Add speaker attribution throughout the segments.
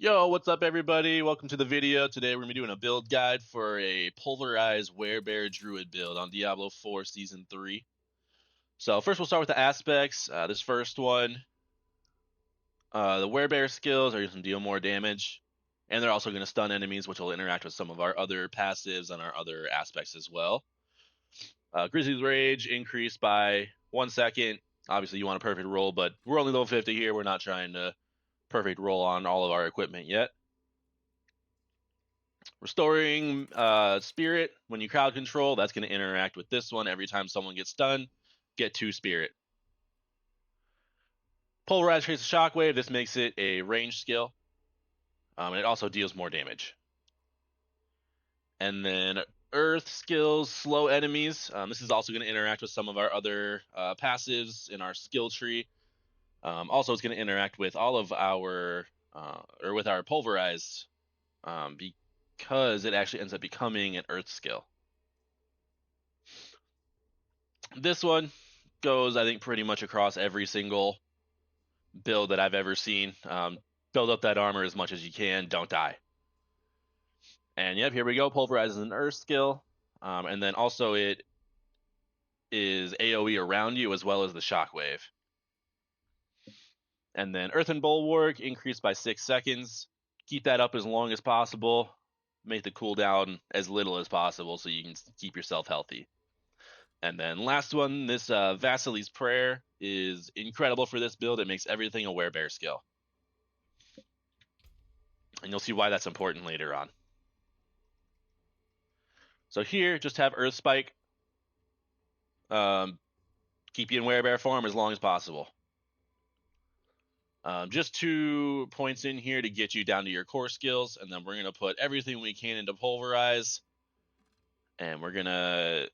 Speaker 1: Yo, what's up everybody? Welcome to the video. Today we're going to be doing a build guide for a pulverized werebear druid build on Diablo IV Season 3. So first we'll start with the aspects. This first one, the werebear skills are going to deal more damage, and they're also going to stun enemies, which will interact with some of our other passives and our other aspects as well. Grizzly's Rage increased by 1 second. Obviously you want a perfect roll, but we're only level 50 here. We're not trying to perfect roll on all of our equipment yet. Restoring spirit when you crowd control, that's going to interact with this one. Every time someone gets stunned, get 2 spirit. Pulverize creates a shockwave. This makes it a range skill. And it also deals more damage. And then earth skills, slow enemies. This is also going to interact with some of our other passives in our skill tree. Also, it's going to interact with all of our, or with our pulverize, because it actually ends up becoming an earth skill. This one goes, I think, pretty much across every single build that I've ever seen. Build up that armor as much as you can. Don't die. And yep, here we go. Pulverize is an earth skill. And then also it is AoE around you as well as the shockwave. And then Earthen Bulwark increased by 6 seconds. Keep that up as long as possible. Make the cooldown as little as possible so you can keep yourself healthy. And then last one, this Vasily's Prayer is incredible for this build. It makes everything a werebear skill. And you'll see why that's important later on. So here, just have Earth Spike. Keep you in werebear form as long as possible. Just 2 points in here to get you down to your core skills, and then we're going to put everything we can into Pulverize. And we're going to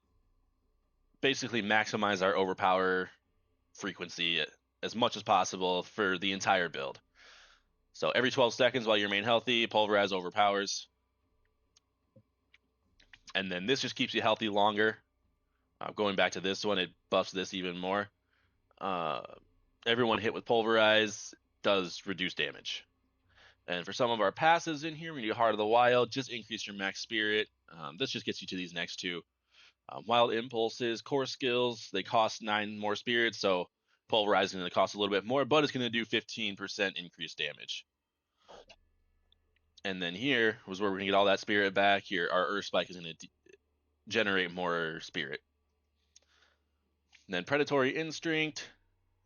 Speaker 1: basically maximize our overpower frequency as much as possible for the entire build. So every 12 seconds while you remain healthy, Pulverize overpowers. And then this just keeps you healthy longer. Going back to this one, it buffs this even more. Everyone hit with Pulverize does reduce damage. And for some of our passives in here, we need Heart of the Wild. Just increase your max spirit. This just gets you to these next 2. Wild Impulses, core skills, they cost 9 more spirits, so Pulverizing going to cost a little bit more, but it's going to do 15% increased damage. And then here was where we're going to get all that spirit back. Here, our Earth Spike is going to generate more spirit. And then Predatory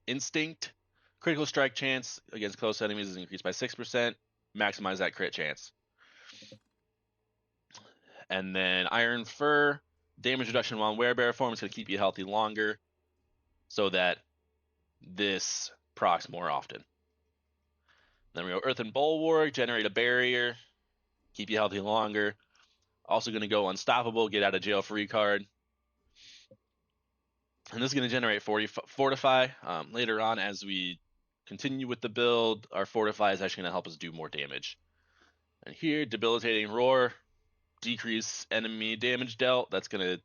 Speaker 1: Instinct, critical strike chance against close enemies is increased by 6%. Maximize that crit chance. And then Iron Fur, damage reduction while in werebear form is going to keep you healthy longer, so that this procs more often. Then we go Earthen Bulwark, generate a barrier, keep you healthy longer. Also going to go Unstoppable, get out of jail free card. And this is going to generate Fortify. Later on, as we continue with the build, our Fortify is actually going to help us do more damage. And here, Debilitating Roar, decrease enemy damage dealt. That's going to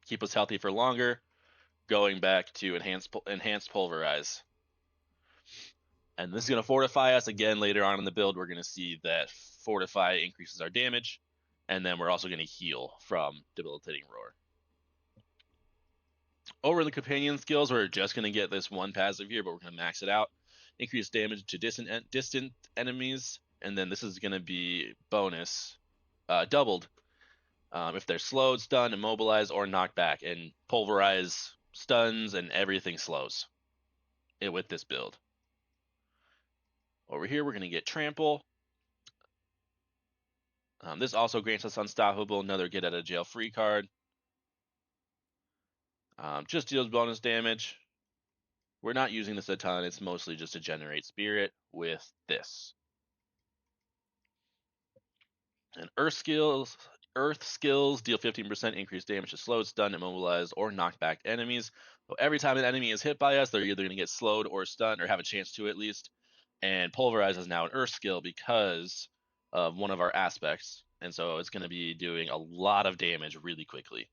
Speaker 1: keep us healthy for longer. Going back to enhanced Pulverize. And this is going to Fortify us. Again, later on in the build, we're going to see that Fortify increases our damage. And then we're also going to heal from Debilitating Roar. Over the companion skills, we're just going to get this one passive here, but we're going to max it out. Increase damage to distant enemies. And then this is going to be bonus, doubled. If they're slowed, stunned, immobilized, or knocked back. And Pulverize stuns and everything slows it with this build. Over here, we're going to get Trample. This also grants us Unstoppable, another get out of jail free card. Just deals bonus damage. We're not using this a ton. It's mostly just to generate spirit with this. And Earth skills deal 15% increased damage to slowed, stunned, immobilized, or knocked back enemies. So every time an enemy is hit by us, they're either going to get slowed or stunned, or have a chance to at least. And Pulverize is now an Earth skill because of one of our aspects. And so it's going to be doing a lot of damage really quickly.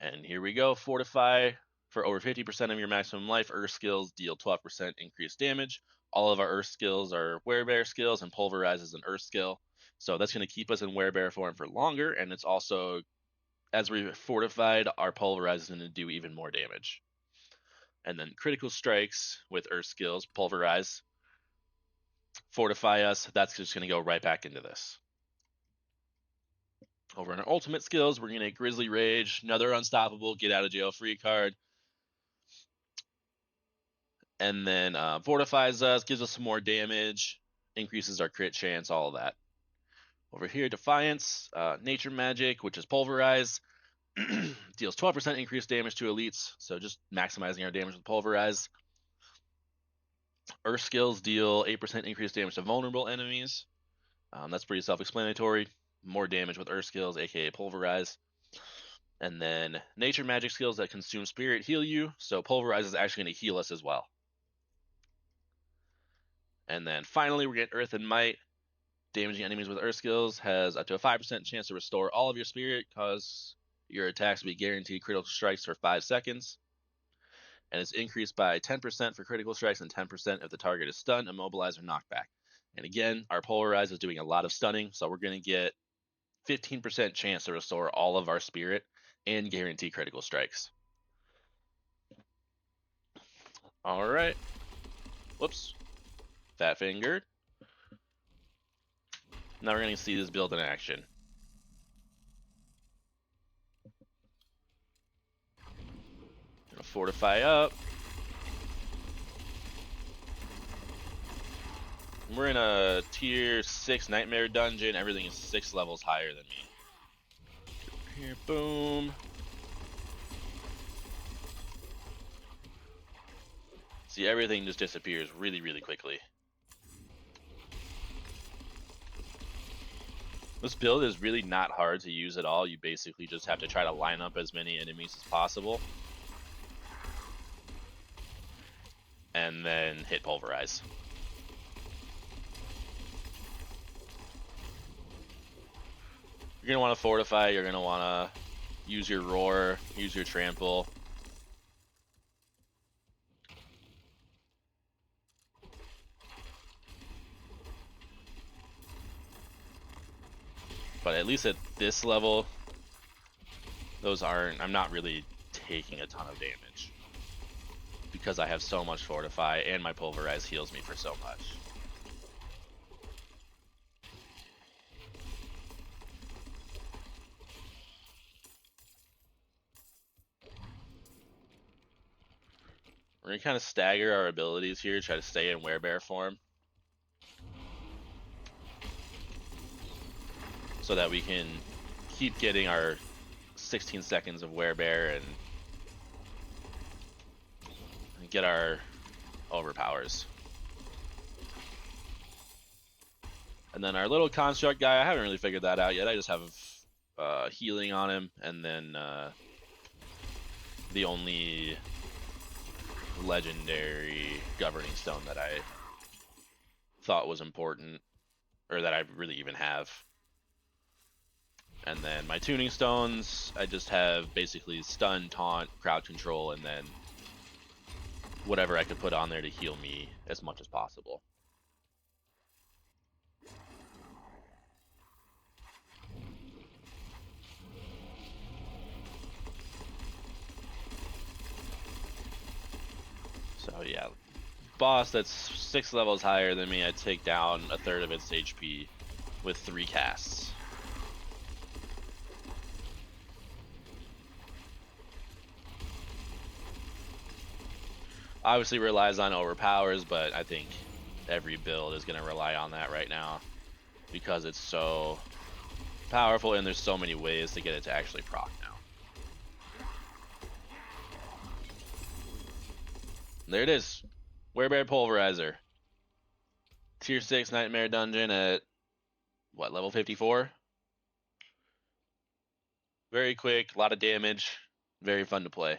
Speaker 1: And here we go, Fortify. For over 50% of your maximum life, Earth skills deal 12% increased damage. all of our Earth skills are Werebear skills, and Pulverize is an Earth skill. So that's going to keep us in Werebear form for longer, and it's also, as we fortified, our Pulverize is going to do even more damage. And then critical strikes with Earth skills, Pulverize, Fortify us, that's just going to go right back into this. Over in our ultimate skills, we're going to get Grizzly Rage, another unstoppable, get out of jail free card. And then fortifies us, gives us some more damage, increases our crit chance, all of that. Over here, Defiance, Nature Magic, which is Pulverize, deals 12% increased damage to elites, so just maximizing our damage with Pulverize. Earth skills deal 8% increased damage to vulnerable enemies. That's pretty self-explanatory. More damage with Earth skills, aka Pulverize. And then Nature Magic skills that consume Spirit heal you, so Pulverize is actually going to heal us as well. And then finally, we're getting Earth and Might. Damaging enemies with Earth skills has up to a 5% chance to restore all of your Spirit, cause your attacks will be guaranteed critical strikes for 5 seconds. And it's increased by 10% for critical strikes and 10% if the target is stunned, immobilized, or knocked back. And again, our Polarize is doing a lot of stunning, so we're going to get 15% chance to restore all of our Spirit and guarantee critical strikes. All right. Whoops. Fat fingered. Now we're going to see this build in action. Gonna fortify up. We're in a tier 6 nightmare dungeon. Everything is 6 levels higher than me. Here, boom. See, everything just disappears really, really quickly. This build is really not hard to use at all. You basically just have to try to line up as many enemies as possible. And then hit Pulverize. You're going to want to fortify. You're going to want to use your Roar, use your Trample. But at least at this level, I'm not really taking a ton of damage, because I have so much Fortify and my Pulverize heals me for so much. We're going to kind of stagger our abilities here, try to stay in Werebear form, so that we can keep getting our 16 seconds of Werebear and get our overpowers. And then our little construct guy, I haven't really figured that out yet. I just have healing on him, and then the only legendary governing stone that I thought was important, or that I really even have. And then my tuning stones, I just have basically stun, taunt, crowd control, and then whatever I could put on there to heal me as much as possible. So yeah, boss that's 6 levels higher than me, I take down a third of its HP with 3 casts. Obviously relies on overpowers, but I think every build is going to rely on that right now, because it's so powerful and there's so many ways to get it to actually proc now. There it is. Werebear Pulverizer. Tier 6 Nightmare Dungeon at, what, level 54? Very quick, a lot of damage, very fun to play.